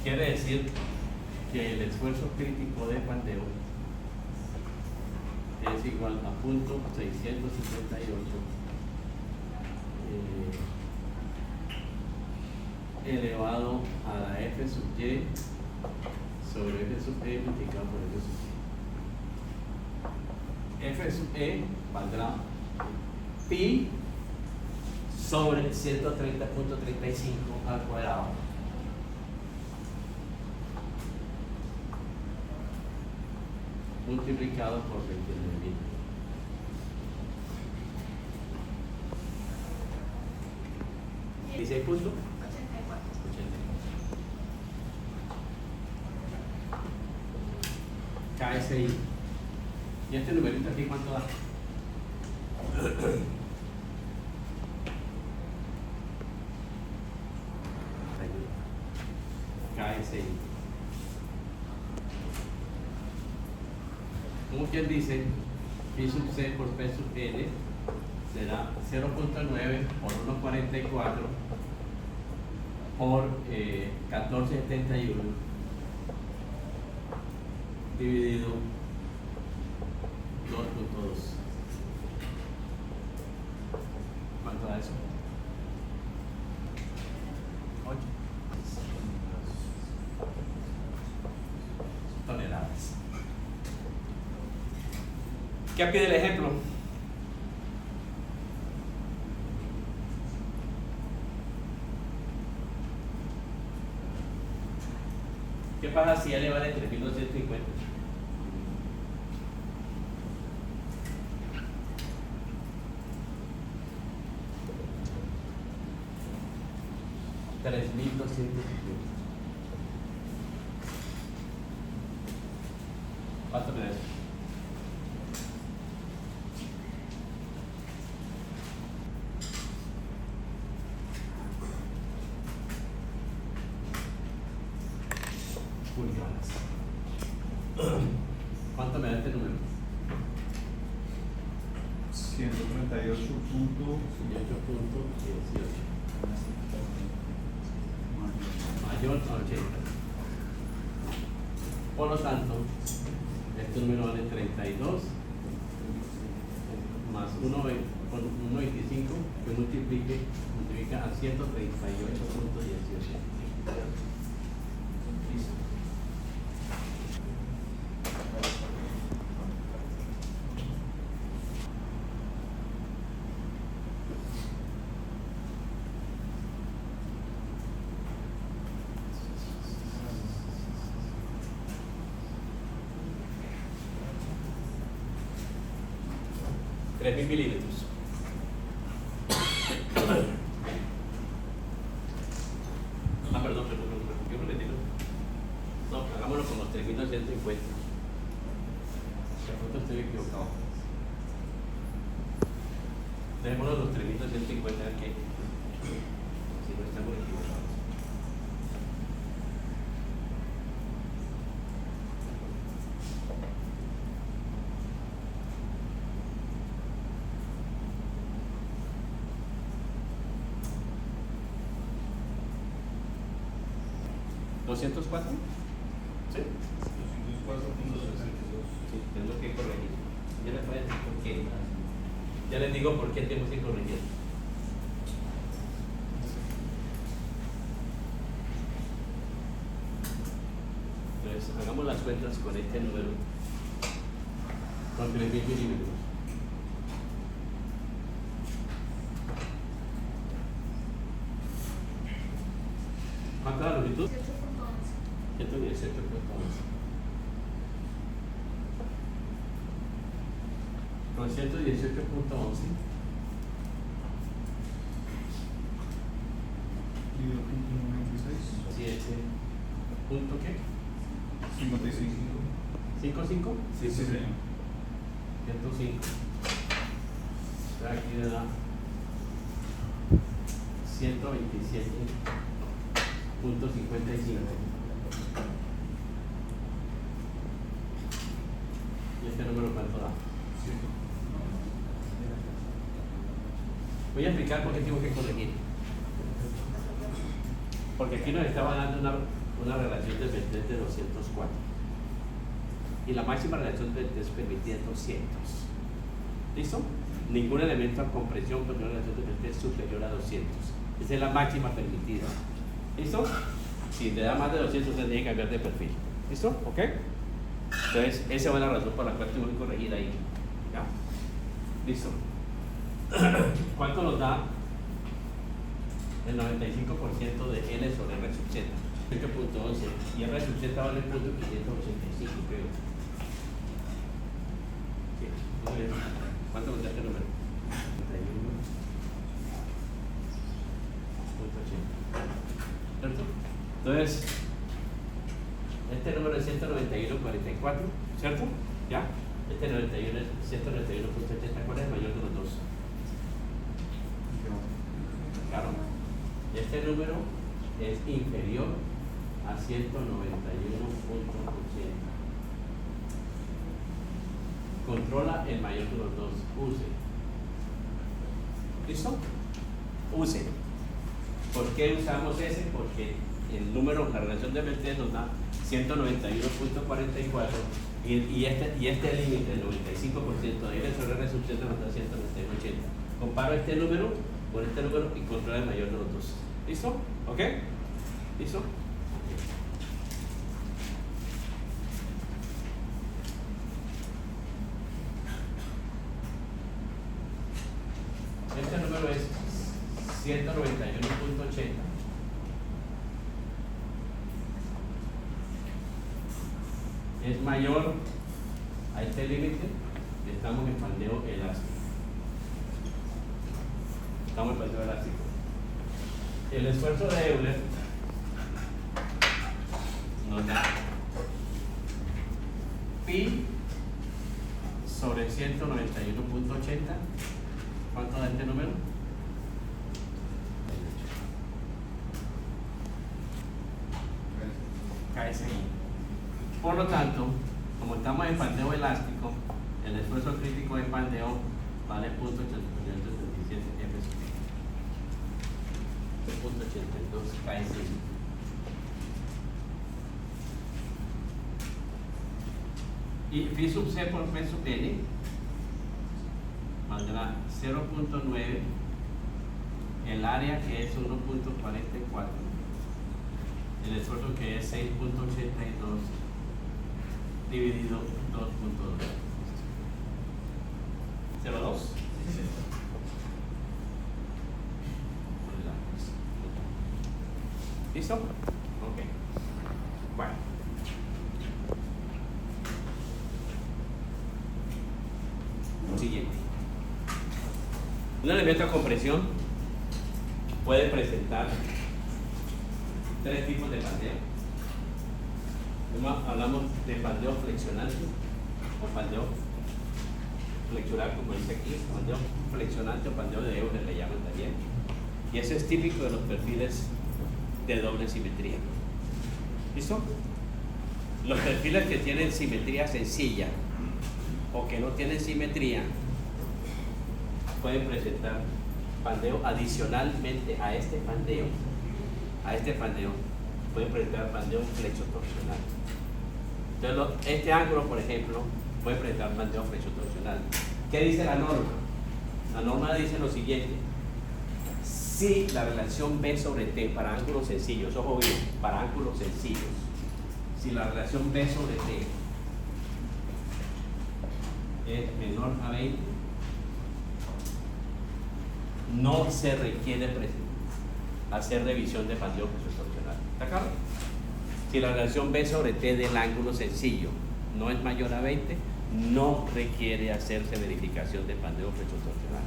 Quiere decir que el esfuerzo crítico de Pandeo es igual a punto 658 elevado a la f sub y sobre f sub e multiplicado por f sub e. F sub e valdrá pi sobre 130.35 al cuadrado multiplicado por 29.000. ¿16 puntos? 84. KSI. ¿Y este numerito aquí cuánto da? KSI. Como quien dice, pi sub c por p sub n será 0.9 por 1.44 por 14.71 dividido 2.2. ¿Cuánto da eso? 8 toneladas. ¿Qué pide el ejemplo? ¿Qué pasa si L vale 3.250? ¿Cuánto tenés? Pulgadas. ¿Cuánto me da este número? 138.18. Mayor a 80. Por lo tanto, este número vale 32 más 1.25 que multiplica a 138.18. milímetros. Perdón, yo no le digo. No, hagámoslo con los 3.950. De pronto estoy equivocado. Dejémoslo los 3.950 aquí. Si no estamos equivocados. ¿204? ¿Sí? 204.62. Sí, tengo que corregir. Ya les voy a decir por qué. Ya les digo por qué tenemos que corregir. Entonces, hagamos las cuentas con este número. Con 3.000 milímetros. ¿Cuánto es la longitud? 118.11. Con 118.11. 7. ¿Punto qué? 55. ¿5.5? Sí, señor. 105. Aquí le da 127.55. ¿Y este número cuánto da? Voy a explicar por qué tengo que corregir. Porque aquí nos estaba dando una relación de vertez de 204 y la máxima relación de vertez permitida es 200. ¿Listo? Ningún elemento a compresión con una relación de vertez superior a 200. Esa es la máxima permitida. ¿Listo? Si te da más de 200, se tiene que cambiar de perfil. ¿Listo? ¿Ok? Entonces, esa es la razón por la cual tuve que corregir ahí. ¿Ya? ¿Listo? ¿Cuánto nos da el 95% de L sobre R sub Z? 8.11 y R sub Z vale 0.585, creo. Sí, muy bien. ¿Cuánto nos da este número? 31.80. ¿Cierto? Entonces, este número es 191.44, ¿cierto? ¿Ya? Este 91 es 191.80, ¿cuál es el mayor de los dos? Claro. Este número es inferior a 191.80. Controla el mayor de los dos. Use. ¿Listo? Use. ¿Por qué usamos ese? Porque el número, la relación de vertez nos da 191.44 y este límite, el 95% de L sobre R sub Z nos da 191.80. Comparo este número con este número y controla el mayor de los dos. ¿Listo? ¿Ok? ¿Listo? Este número es 191.80. Es mayor a este límite, estamos en pandeo elástico. Estamos en pandeo elástico. El esfuerzo de Euler nos da pi sobre 191.80. ¿Cuánto da este número? KSI. Por lo tanto, como estamos en pandeo elástico, el esfuerzo crítico de pandeo vale 0.877 F sub 0.82 KSI. Y phi sub C por P sub N valdrá 0.9, el área que es 1.44, el esfuerzo que es 6.82 dividido 2.2. ¿0.2? ¿Listo? Ok. Bueno. Siguiente. Un elemento de compresión puede presentar tres tipos de pandeo. Hablamos de pandeo flexionante o pandeo flexural, como dice aquí, pandeo flexionante o pandeo de Euler le llaman también. Y eso es típico de los perfiles de doble simetría. ¿Listo? Los perfiles que tienen simetría sencilla o que no tienen simetría pueden presentar pandeo adicionalmente a este pandeo. Pueden presentar pandeo flexotorsional. Entonces, este ángulo, por ejemplo, puede presentar pandeo flexotorsional. ¿Qué dice la norma? La norma dice lo siguiente: si la relación B sobre T para ángulos sencillos, ojo bien, para ángulos sencillos, si la relación B sobre T es menor a 20, no se requiere hacer revisión de pandeo flexotorsional. ¿Está claro? Si la relación B sobre T del ángulo sencillo no es mayor a 20, no requiere hacerse verificación de pandeo flexotorsional.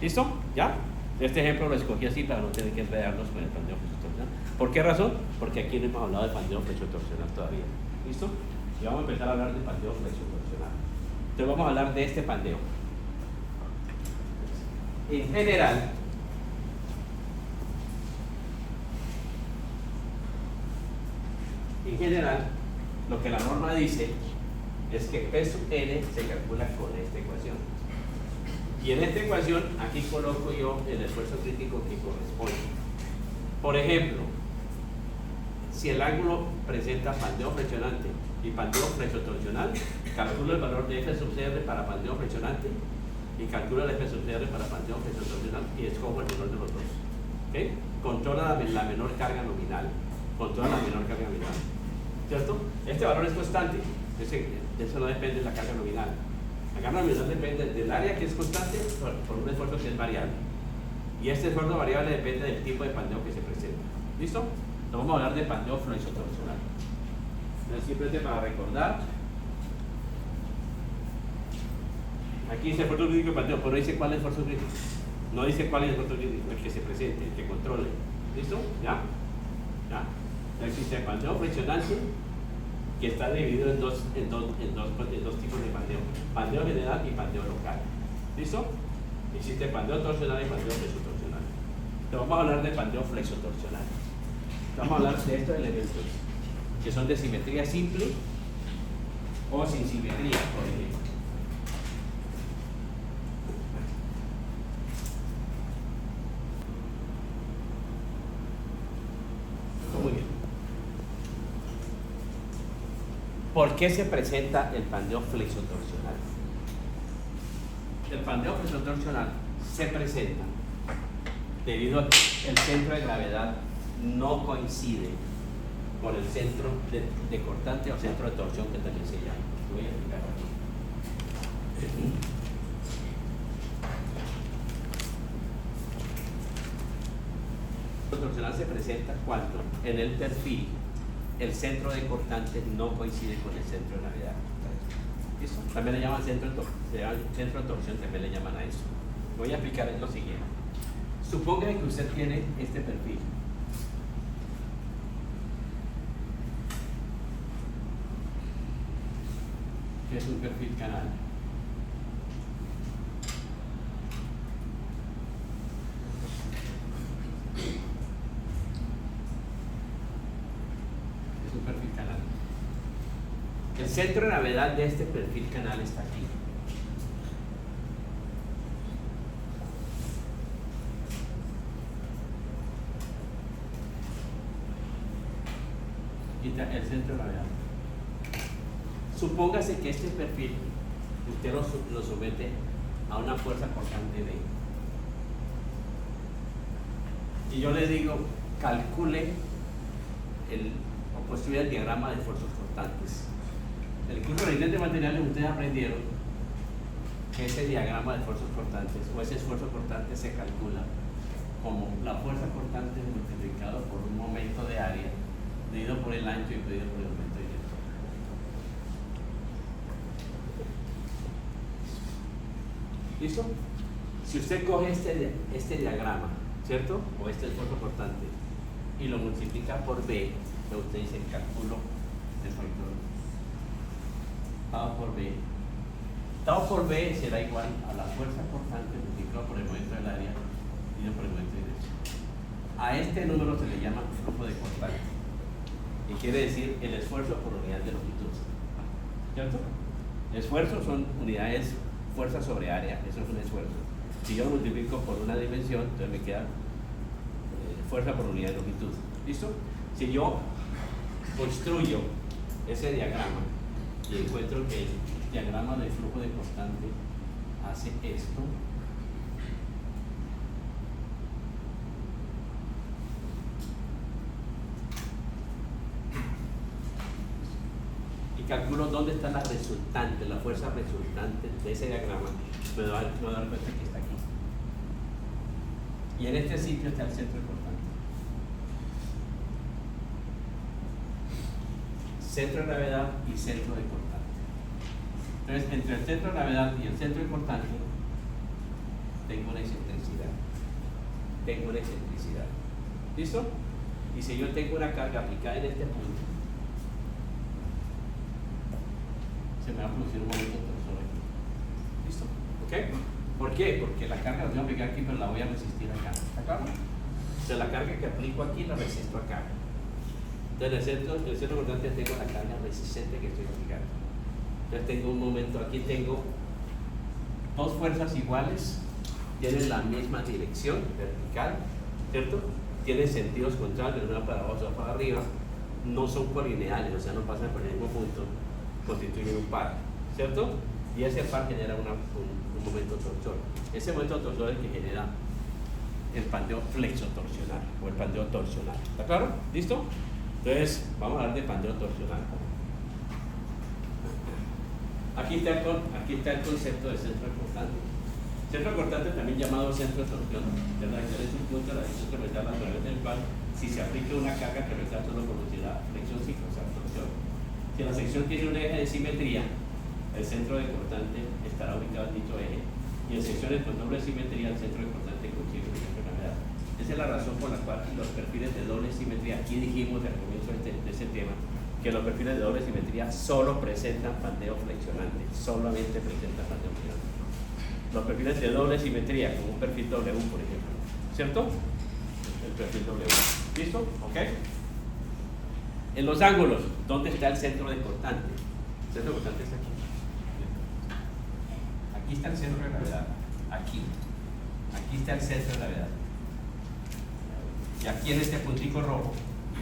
¿Listo? ¿Ya? Este ejemplo lo escogí así para no tener que enredarnos con el pandeo flexotorsional. ¿Por qué razón? Porque aquí no hemos hablado de pandeo flexotorsional todavía. ¿Listo? Y vamos a empezar a hablar de pandeo flexotorsional. Entonces vamos a hablar de este pandeo. En general, lo que la norma dice es que P sub N se calcula con esta ecuación. Y en esta ecuación, aquí coloco yo el esfuerzo crítico que corresponde. Por ejemplo, si el ángulo presenta pandeo flexionante y pandeo flexotorsional, calculo el valor de F sub CR para pandeo flexionante y calculo el F sub CR para pandeo flexotorsional y escojo el menor de los dos. ¿Okay? Controla la menor carga nominal. Controla la menor carga nominal. ¿Cierto? Este valor es constante. Eso no depende de la carga nominal. La carga nominal depende del área que es constante por un esfuerzo que es variable. Y este esfuerzo variable depende del tipo de pandeo que se presenta. ¿Listo? Entonces vamos a hablar de pandeo flexotorsional. Simplemente para recordar. Aquí dice esfuerzo crítico de pandeo, pero no dice cuál es el esfuerzo crítico. No dice cuál es el esfuerzo crítico, el que se presente, el que controle. ¿Listo? ¿Ya? ¿Ya? Existe el pandeo flexionante, que está dividido en dos tipos de pandeo. Pandeo general y pandeo local. ¿Listo? Existe pandeo torsional y pandeo flexotorsional. Entonces vamos a hablar de pandeo flexotorsional. Vamos a hablar de estos elementos, que son de simetría simple o sin simetría, por ejemplo. Muy bien. ¿Por qué se presenta el pandeo flexotorsional? El pandeo flexotorsional se presenta debido a que el centro de gravedad no coincide con el centro de cortante o centro de torsión, que también se llama. Lo voy a explicar aquí. El torsional se presenta cuando en el perfil el centro de cortante no coincide con el centro de gravedad. ¿Eso? También le llaman centro de torsión, también le llaman a eso. Voy a explicar lo siguiente. Suponga que usted tiene este perfil. Que es un perfil canal. Es un perfil canal. El centro de gravedad de este perfil canal está aquí. El centro de gravedad. Supóngase que este perfil usted lo somete a una fuerza cortante D. Y yo le digo, calcule o construya el diagrama de fuerzas cortantes. En el curso de ingeniería de materiales ustedes aprendieron que ese diagrama de fuerzas cortantes o ese esfuerzo cortante se calcula como la fuerza cortante multiplicado por un momento de área dividido por el ancho y dividido por el momento directo. ¿Listo? Si usted coge este diagrama, ¿cierto? O este esfuerzo cortante y lo multiplica por B, usted dice cálculo del factor dado por B. Dado por B será igual a la fuerza cortante multiplicado por el momento del área dividido por el momento directo. A este número se le llama flujo de cortante. Y quiere decir el esfuerzo por unidad de longitud. ¿Cierto? Esfuerzo son unidades, fuerza sobre área, eso es un esfuerzo. Si yo multiplico por una dimensión, entonces me queda fuerza por unidad de longitud. ¿Listo? Si yo construyo ese diagrama y encuentro que el diagrama de flujo de constante hace esto, calculo dónde está la resultante, la fuerza resultante de ese diagrama, me voy a dar cuenta que está aquí. Y en este sitio está el centro de cortante. Centro de gravedad y centro de cortante. Entonces, entre el centro de gravedad y el centro de cortante, tengo una excentricidad. ¿Listo? Y si yo tengo una carga aplicada en este punto, se me va a producir un momento torsor aquí. ¿Listo? ¿Ok? ¿Por qué? Porque la carga la voy a aplicar aquí, pero la voy a resistir acá. ¿Está claro? O sea, la carga que aplico aquí la resisto acá. Entonces, en el centro cortante tengo la carga resistente que estoy aplicando. Entonces, tengo un momento, aquí tengo dos fuerzas iguales, tienen la misma dirección vertical, ¿cierto? Tienen sentidos contrarios, una para abajo, otra para arriba. no son colineales, o sea, no pasan por el mismo punto, constituyen un par, ¿cierto? Y ese par genera un momento torsor. Ese momento torsor es el que genera el pandeo flexotorsional o el pandeo torsional. ¿Está claro? ¿Listo? Entonces, vamos a hablar de pandeo torsional. Aquí está el concepto de centro cortante. Centro cortante, también llamado centro de torsión, es un punto de la dirección transversal a través del cual, si se aplica una carga transversal, solo producirá flexión sin causar torsión. Si la sección tiene un eje de simetría, el centro de cortante estará ubicado en dicho eje, y en secciones con doble simetría, el centro de cortante coincide con el centro de gravedad. Esa es la razón por la cual los perfiles de doble simetría, aquí dijimos al comienzo de ese tema, que los perfiles de doble simetría solo presentan pandeo flexionante, solamente presentan pandeo flexionante. Los perfiles de doble simetría, como un perfil W, por ejemplo, ¿cierto? El perfil W. ¿Listo? ¿Ok? En los ángulos, ¿dónde está el centro de cortante? El centro de cortante está aquí. Aquí está el centro de gravedad. Aquí. Aquí está el centro de gravedad. Y aquí en este puntico rojo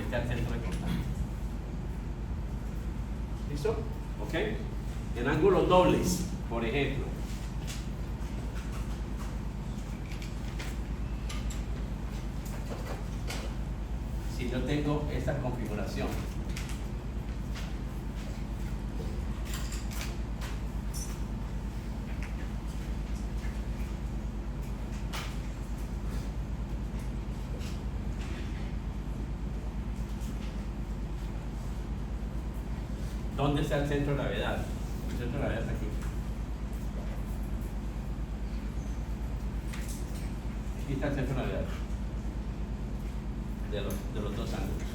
está el centro de cortante. ¿Listo? ¿Ok? En ángulos dobles, por ejemplo. Si yo tengo esta configuración, ¿dónde está el centro de gravedad? El centro de gravedad está aquí. Aquí está el centro de gravedad de los dos ángulos.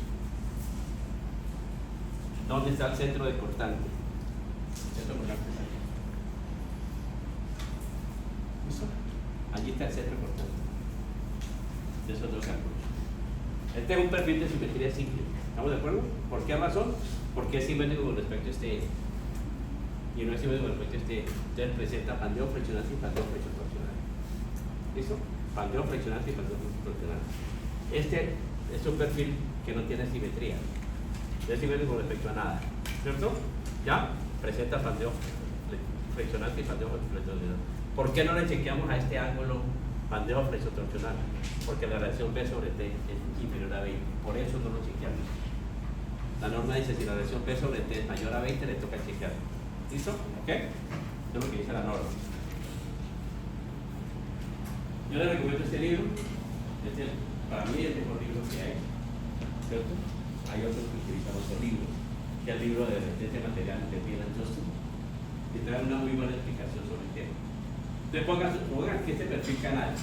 ¿Dónde está el centro de cortante? El centro de cortante está aquí. ¿Listo? Allí está el centro de cortante de esos dos ángulos. Este es un perfil de simetría simple. ¿Estamos de acuerdo? ¿Por qué razón? Porque es simétrico con respecto a este eje. Y no es simétrico con respecto a este eje. Entonces presenta pandeo flexionante y pandeo flexotorsional. ¿Listo? Pandeo flexionante y pandeo flexotorsional. Este es un perfil que no tiene simetría. No es simétrico con respecto a nada. ¿Cierto? ¿Ya? Presenta pandeo flexionante y pandeo flexotorsional. ¿Por qué no le chequeamos a este ángulo pandeo flexotorsional? Porque la relación B sobre T es inferior a 20. Por eso no lo chequeamos. La norma dice si la relación P sobre T es mayor a 20, le toca chequear. ¿Listo? ¿Ok? Eso es lo que dice la norma. Yo les recomiendo este libro. Para mí es el mejor libro que hay. ¿Cierto? Hay otros que utilizan otros libros, que es el libro de resistencia material de Bill and Justin, que trae una muy buena explicación sobre el tema. Entonces pongan que este perfil canal,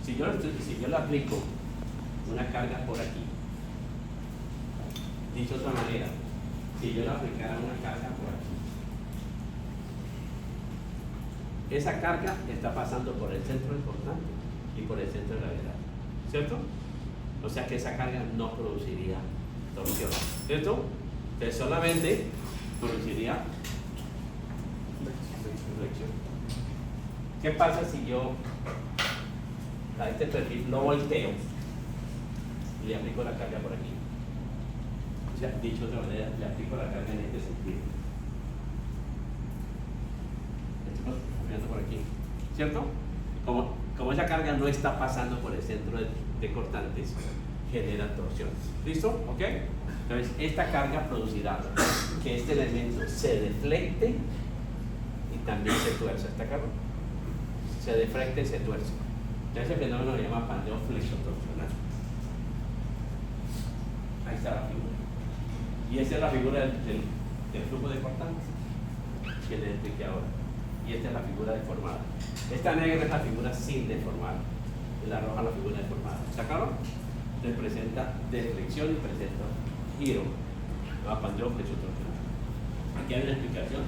si yo le aplico una carga por aquí, dicho de otra manera, si yo le aplicara una carga por aquí, esa carga está pasando por el centro de cortante y por el centro de gravedad, ¿cierto? O sea que esa carga no produciría torsión, ¿cierto? Entonces solamente produciría flexión. ¿Qué pasa si yo a este perfil lo volteo y le aplico la carga por aquí? O sea, dicho de otra manera, le aplico la carga en este sentido. Esto por aquí, ¿cierto? Como esa carga no está pasando por el centro de cortantes, genera torsión. ¿Listo? ¿Ok? Entonces, esta carga producirá que este elemento se deflecte y también se tuerza. ¿Está claro? Se deflecte y se tuerce. Entonces, ese fenómeno se llama pandeo flexotorsional. Ahí está la figura. Y esta es la figura del flujo de cortantes que les expliqué ahora. Y esta es la figura deformada. Esta negra es la figura sin deformar. Y la roja la figura deformada. ¿Está claro? Entonces presenta deflexión y presenta giro. Va a pandeo flexotorsional. Aquí hay una explicación.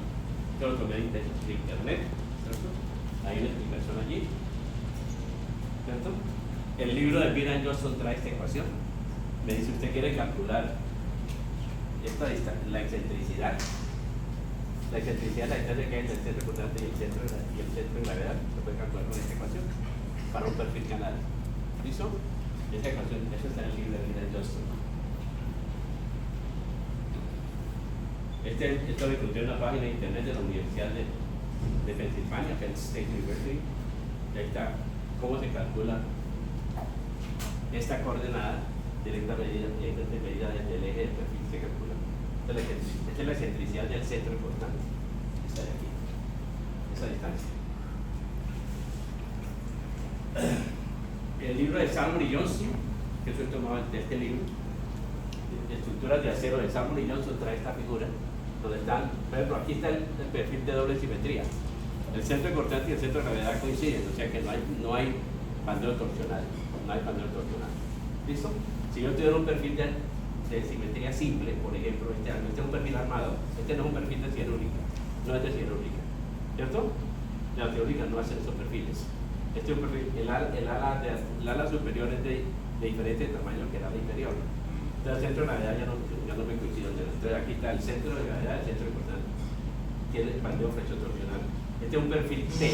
Esto lo tomé de internet. ¿Cierto? Hay una explicación allí. ¿Cierto? El libro de Bill and Johnson trae esta ecuación. Me dice, usted quiere calcular la excentricidad. La excentricidad, la distancia que hay entre el centro cortante y el centro de gravedad, se puede calcular con esta ecuación para un perfil canal. ¿Listo? Esa ecuación, eso está en el libro de Bill and Johnson. Esto lo encontré en la página de internet de la Universidad de Pensilvania, Penn State University. Y ahí está cómo se calcula esta coordenada directa medida desde el eje del perfil se calcula. Esta es la excentricidad del centro importante. Esta de aquí, esa distancia. El libro de Salmon y Johnson, que eso es tomado de este libro, Estructuras de acero de Salmon y Johnson, trae esta figura donde están, por ejemplo, aquí está el perfil de doble simetría. El centro cortante y el centro de gravedad coinciden, o sea que no hay pandeo torsional. No hay pandeo torsional. ¿Listo? Si yo tuviera un perfil de simetría simple, por ejemplo, este es un perfil armado, este no es un perfil de cianúrica, no es de cianúrica, ¿cierto? La cianúrica no hace esos perfiles. Este es un perfil, el ala superior es de diferente tamaño que el ala inferior. Entonces el centro de gravedad ya no me coincide. Entonces aquí está el centro de gravedad, el centro importante. Tiene el pandeo flexotorsional. Este es un perfil T.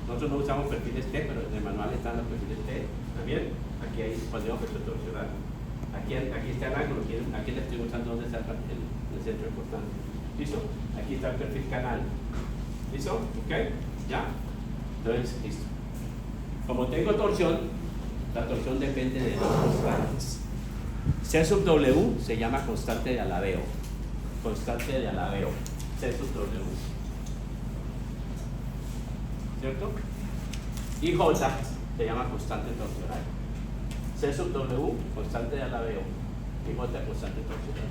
Nosotros no usamos perfiles T, pero en el manual están los perfiles T. ¿También? Aquí hay pandeo flexotorsional. Aquí está el ángulo. Aquí le estoy mostrando dónde está el centro importante. ¿Listo? Aquí está el perfil canal. ¿Listo? ¿Ok? ¿Ya? Entonces, listo. Como tengo torsión, la torsión depende de dos constantes. C sub W se llama constante de alabeo. Constante de alabeo. C sub W. ¿Cierto? Y J se llama constante torsional. C sub W, constante de alabeo. Y J, constante torsional.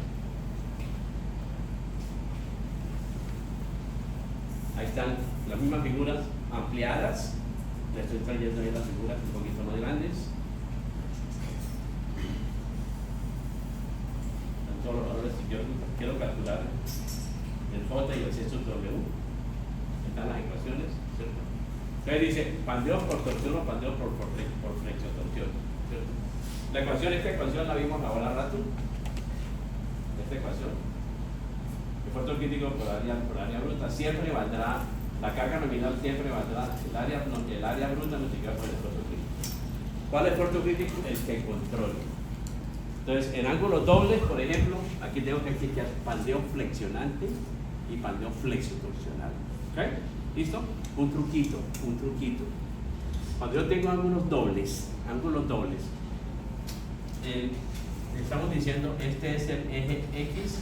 Ahí están las mismas figuras ampliadas. Les estoy trayendo ahí las figuras un poquito más grandes. Todos los valores que yo quiero calcular, el J y el C sub W, están las ecuaciones, ¿cierto? Entonces dice pandeo por torsión o pandeo por flexotorsión, ¿cierto? Esta ecuación la vimos ahora al rato. Esta ecuación, el esfuerzo crítico por área bruta siempre valdrá, la carga nominal siempre valdrá el área bruta multiplicado por el esfuerzo crítico. ¿Cuál es el esfuerzo crítico? El que controle. Entonces, en ángulos dobles, por ejemplo, aquí tengo que explicar pandeo flexionante y pandeo flexotorsional. ¿Ok? ¿Listo? Un truquito. Cuando yo tengo ángulos dobles, estamos diciendo este es el eje X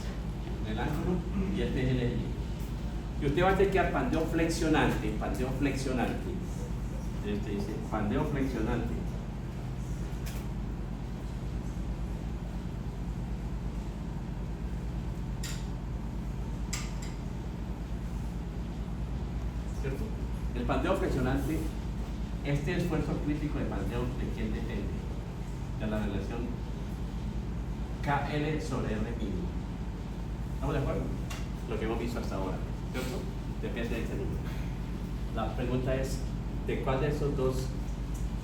del ángulo y este es el eje Y. Y usted va a chequear pandeo flexionante. Este dice pandeo flexionante. ¿Cierto? El pandeo flexionante, este esfuerzo crítico de pandeo, ¿de quién depende? De la relación KL sobre R mínimo. ¿Estamos de acuerdo? Lo que hemos visto hasta ahora, ¿cierto? Depende de este número. La pregunta es, ¿de cuál de esos dos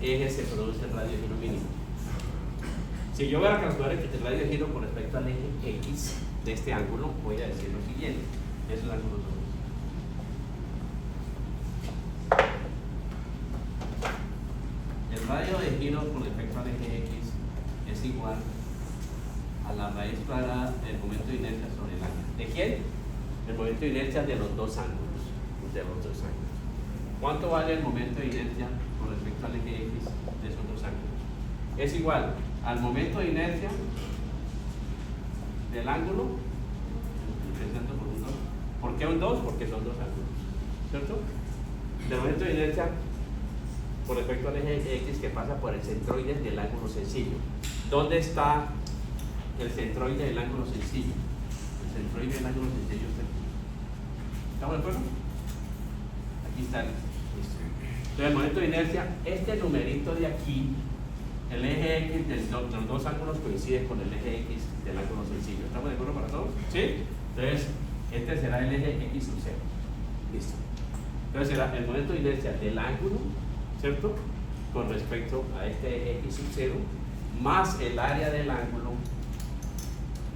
ejes se produce el radio de giro mínimo? Si yo voy a calcular el radio de giro con respecto al eje X de este ángulo, voy a decir lo siguiente. Es el ángulo 2. El radio de giro con respecto al eje X es igual a la raíz cuadrada del momento de inercia sobre el ángulo. ¿De quién? El momento de inercia de los dos ángulos. ¿Cuánto vale el momento de inercia con respecto al eje X de esos dos ángulos? Es igual al momento de inercia del ángulo, empezando por un 2. ¿Por qué un 2? Porque son dos ángulos, ¿cierto? Del momento de inercia con respecto al eje X que pasa por el centroide del ángulo sencillo. ¿Dónde está el centroide del ángulo sencillo? El centroide del ángulo sencillo está aquí. ¿Estamos de acuerdo? Aquí está. Entonces, el momento de inercia, este numerito de aquí, el eje X de los dos ángulos coincide con el eje X del ángulo sencillo. ¿Estamos de acuerdo para todos? ¿Sí? Entonces, este será el eje X sub 0. Listo. Entonces, será el momento de inercia del ángulo, ¿cierto? Con respecto a este eje X sub 0, más el área del ángulo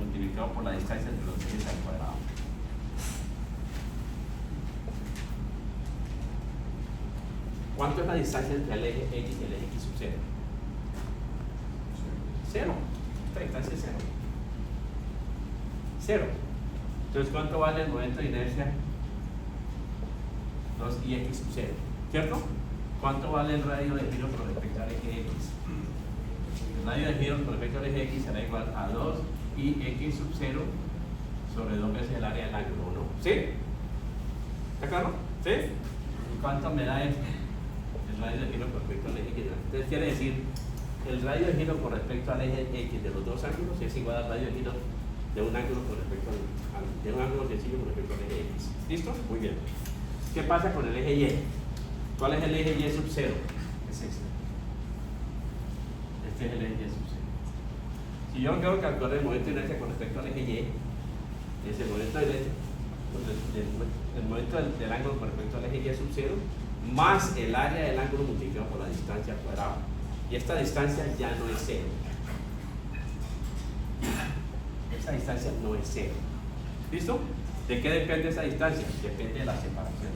multiplicado por la distancia entre los ejes al cuadrado. ¿Cuánto es la distancia entre el eje X y el eje X sub 0? 0. Esta distancia es 0. 0. Entonces, ¿cuánto vale el momento de inercia? 2ix sub 0, ¿cierto? ¿Cuánto vale el radio de giro con respecto al eje x? El radio de giro con respecto al eje x será igual a 2ix sub 0 sobre 2 veces el área del ángulo, ¿o no? ¿Sí? ¿Está claro? ¿Sí? ¿Cuánto me da el radio de giro con respecto al eje x? Entonces quiere decir, el radio de giro con respecto al eje x de los dos ángulos es igual al radio de giro de un ángulo con respecto de un ángulo sencillo con respecto al eje x. ¿Listo? Muy bien. ¿Qué pasa con el eje y? ¿Cuál es el eje y sub 0? Es este. Este es el eje y sub 0. Si yo quiero calcular el momento de inercia con respecto al eje y, es el momento de inercia, el momento del ángulo con respecto al eje y sub 0 más el área del ángulo multiplicado por la distancia al cuadrado. Y esta distancia ya no es 0. Esa distancia no es 0. ¿Listo? ¿De qué depende esa distancia? Depende de la separación.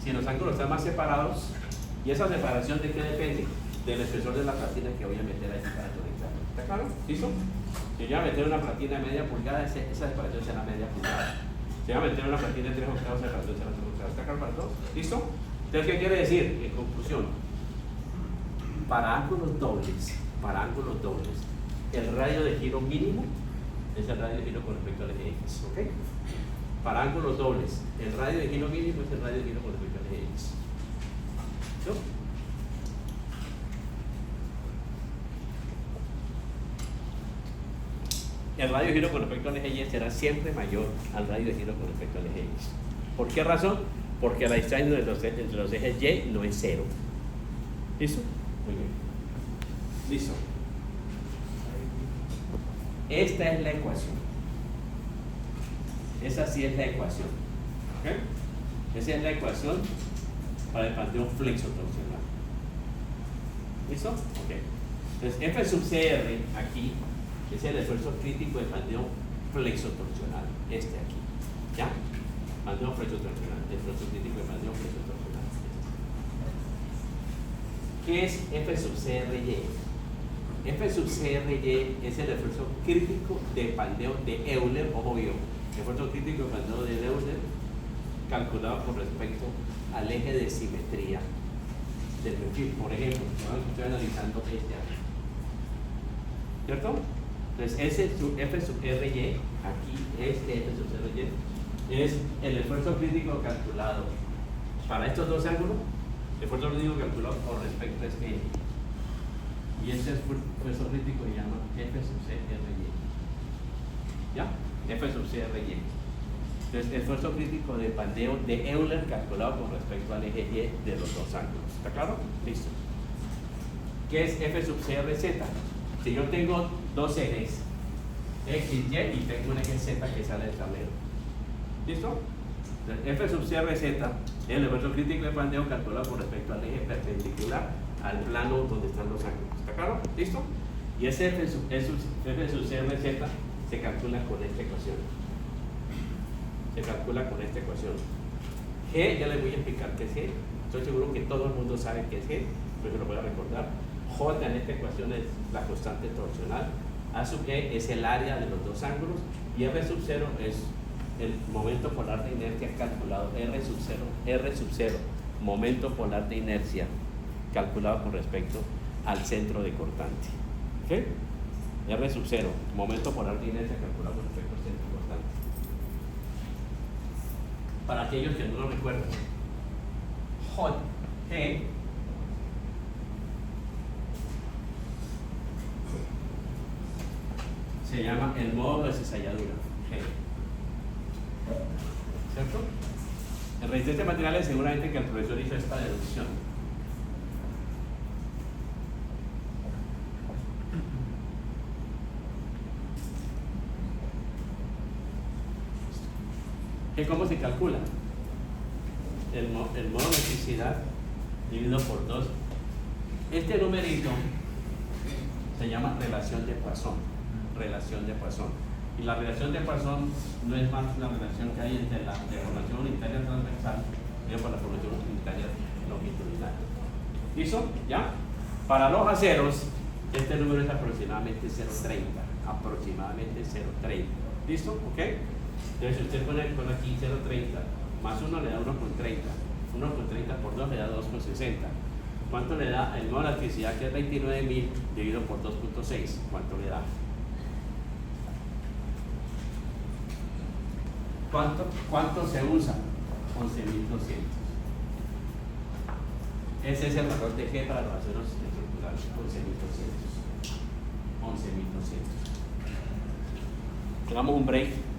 Si los ángulos están más separados, ¿y esa separación de qué depende? Del espesor de la platina que voy a meter ahí para conectar. ¿Está claro? ¿Listo? Si yo voy a meter una platina de media pulgada, esa separación será media pulgada. Si voy a meter una platina de 3 octavos, esa separación será 3 octavos. ¿Está claro para todos? ¿Listo? Entonces, ¿qué quiere decir? En conclusión, para ángulos dobles, el radio de giro mínimo es el radio de giro con respecto al eje x, ¿ok? Para ángulos dobles, el radio de giro mínimo es el radio de giro con respecto al eje x. ¿Sí? El radio de giro con respecto al eje y será siempre mayor al radio de giro con respecto al eje x. ¿Por qué razón? Porque la distancia entre los ejes y no es 0. ¿Listo? Muy bien. Listo. Esta es la ecuación. Esa sí es la ecuación. ¿Okay? Esa es la ecuación para el pandeo flexo-torsional. ¿Listo? Ok. Entonces, F sub CR aquí es el esfuerzo crítico del pandeo flexo-torsional. Este aquí. ¿Ya? Pandeo flexo-torsional. El esfuerzo crítico del pandeo flexo-torsional. ¿Qué es F sub CRY? F sub CRY es el esfuerzo crítico de pandeo de Euler, ojo bien, el esfuerzo crítico de pandeo de Euler calculado con respecto al eje de simetría del perfil. Por ejemplo, estoy analizando este aquí, ¿cierto? Entonces ese F sub RY, aquí este F sub RY es el esfuerzo crítico calculado para estos dos ángulos, el esfuerzo crítico calculado con respecto a este eje. Y ese esfuerzo crítico se llama F sub CRY. ¿Ya? F sub CRY. Entonces, el esfuerzo crítico de pandeo de Euler calculado con respecto al eje Y de los dos ángulos. ¿Está claro? Listo. ¿Qué es F sub CRZ? Si yo tengo dos ejes, X, Y, y tengo un eje Z que sale del tablero. ¿Listo? Entonces, F sub CRZ es el esfuerzo crítico de pandeo calculado con respecto al eje perpendicular al plano donde están los ángulos. ¿Está claro? ¿Listo? Y ese F sub CRZ se calcula con esta ecuación. Se calcula con esta ecuación. G, ya les voy a explicar qué es G. Estoy seguro que todo el mundo sabe qué es G, pero se lo voy a recordar. J en esta ecuación es la constante torsional. A sub E es el área de los dos ángulos. Y R sub 0 es el momento polar de inercia calculado. R sub 0, momento polar de inercia calculado con respecto al centro de cortante. ¿Ok? R sub 0, momento polar de inercia calculado con respecto al centro de cortante. Para aquellos que no lo recuerdan, J, G, se llama el módulo de cizalladura, G. ¿Cierto? En resistencia de materiales seguramente que el profesor hizo esta deducción. ¿Cómo se calcula? El módulo de elasticidad dividido por 2. Este numerito se llama relación de Poisson. Relación de Poisson. Y la relación de Poisson no es más la relación que hay entre la deformación unitaria transversal y por la deformación unitaria longitudinal. ¿Listo? ¿Ya? Para los aceros, este número es aproximadamente 0,30. Aproximadamente 0,30. ¿Listo? ¿Ok? Entonces si usted pone aquí 0.30 más 1 le da 1.30. 1.30 por 2 le da 2.60. ¿Cuánto le da el nuevo de electricidad, que es 29.000 dividido por 2.6? ¿Cuánto le da? ¿Cuánto se usa? 11.200. Ese es el valor de G para los acero estructural, 11.200. 11.200. Tomamos un break.